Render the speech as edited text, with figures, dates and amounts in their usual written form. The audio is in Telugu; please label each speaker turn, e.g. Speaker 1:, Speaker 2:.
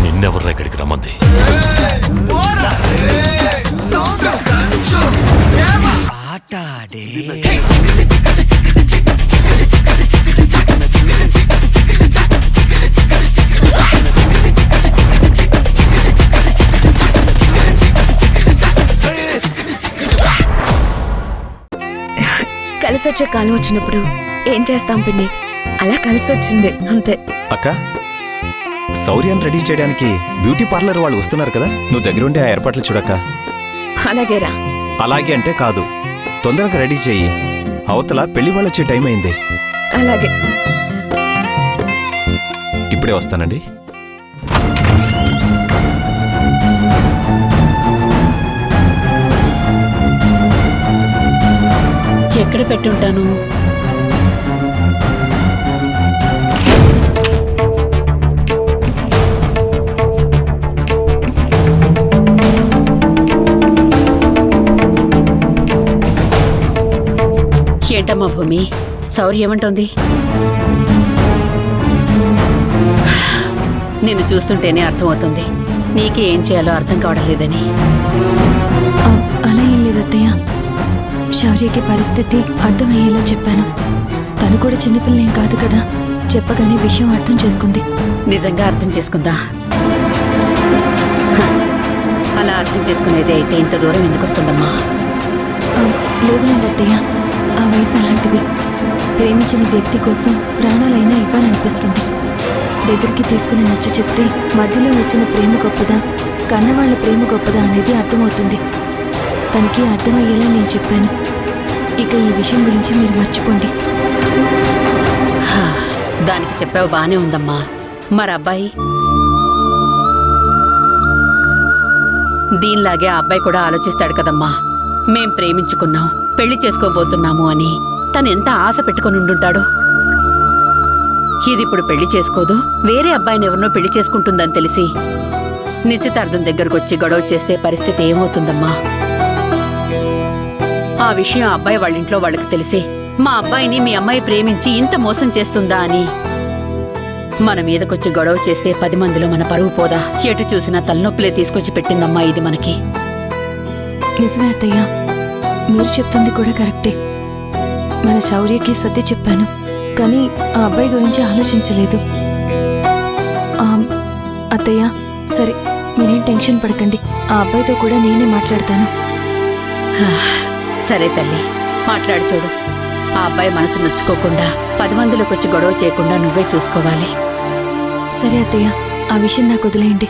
Speaker 1: నిన్నెవర్రా ఇక్కడికి రమ్మంది?
Speaker 2: కలిసొచ్చే కాలం వచ్చినప్పుడు ఏం చేస్తాం పిన్ని, అలా కలిసొచ్చింది అంతే.
Speaker 3: అక్క, శౌర్యాన్ని రెడీ చేయడానికి బ్యూటీ పార్లర్ వాళ్ళు వస్తున్నారు కదా, నువ్వు దగ్గరుండి ఆ ఏర్పాట్లు చూడక్క.
Speaker 2: అలాగేరా.
Speaker 3: అలాగే అంటే కాదు, తొందరగా రెడీ చెయ్యి, అవతల పెళ్లి వాళ్ళు వచ్చే టైం అయింది.
Speaker 2: అలాగే.
Speaker 3: ఇప్పుడే వస్తానండి.
Speaker 4: ఎక్కడ పెట్టుంటాను? ఏంటమ్మా భూమి, శౌర్య ఏమంటోంది? నిన్ను చూస్తుంటేనే అర్థమవుతుంది నీకే ఏం చేయాలో అర్థం కావడం లేదని.
Speaker 2: అలా ఏం లేదత్తయ్య, శౌర్యకి పరిస్థితి అర్థమయ్యేలా చెప్పాను. తను కూడా చిన్నపిల్లేం కాదు కదా, చెప్పగానే విషయం అర్థం చేసుకుంది.
Speaker 4: నిజంగా అర్థం చేసుకుందా? అలా అర్థం చేసుకునేది అయితే ఇంత దూరం ఎందుకు వస్తుందమ్మా?
Speaker 2: లేదులేండి అత్తయ్య, ఆ వయసు అలాంటిది. ప్రేమించిన వ్యక్తి కోసం ప్రాణాలైనా ఇవ్వాలనిపిస్తుంది. దగ్గరికి తీసుకుని నచ్చ చెప్తే మధ్యలో వచ్చిన ప్రేమ గొప్పదా, కన్నవాళ్ల ప్రేమ గొప్పదా అనేది అర్థమవుతుంది. తనకి అర్థమయ్యేలా నేను చెప్పాను. ఇక ఈ విషయం గురించి మీరు మర్చిపోండి.
Speaker 4: దానికి చెప్పావు బానే ఉందమ్మా. మరి అబ్బాయి? దీనిలాగే ఆ అబ్బాయి కూడా ఆలోచిస్తాడు కదమ్మా. మేం ప్రేమించుకున్నాం, పెళ్లి చేసుకోబోతున్నాము అని తను ఎంత ఆశ పెట్టుకుని ఉండుంటాడు. ఇది ఇప్పుడు పెళ్లి చేసుకోదు, వేరే అబ్బాయిని ఎవరినో పెళ్లి చేసుకుంటుందని తెలిసి నిశ్చితార్థం దగ్గరకు వచ్చి గొడవ చేస్తే పరిస్థితి ఏమవుతుందమ్మా? ఆ విషయం అబ్బాయి వాళ్ళ ఇంట్లో వాళ్ళకి తెలిసి మా అబ్బాయిని మీ అమ్మాయి ప్రేమించి ఇంత మోసం చేస్తుందా అని మన మీదకొచ్చి గొడవ చేస్తే 10 మందిలో మన పరువు పోదా? ఎటు చూసినా తలనొప్పిలే తీసుకొచ్చి పెట్టిందమ్మా ఇది మనకి.
Speaker 2: నిజమే అత్తయ్య, మీరు చెప్తుంది కూడా కరెక్టే. మన శౌర్యకి సర్ది చెప్పాను, కానీ ఆ అబ్బాయి గురించి ఆలోచించలేదు. అత్తయ్య, సరే మీరేం టెన్షన్ పడకండి, ఆ అబ్బాయితో కూడా నేనే మాట్లాడతాను.
Speaker 4: సరే తల్లి, మాట్లాడి చూడు. ఆ అబ్బాయి మనసు నచ్చుకోకుండా 10 మందిలోకి వచ్చి గొడవ చేయకుండా నువ్వే చూసుకోవాలి.
Speaker 2: సరే అత్తయ్య, ఆ విషయం నాకు వదిలేయండి.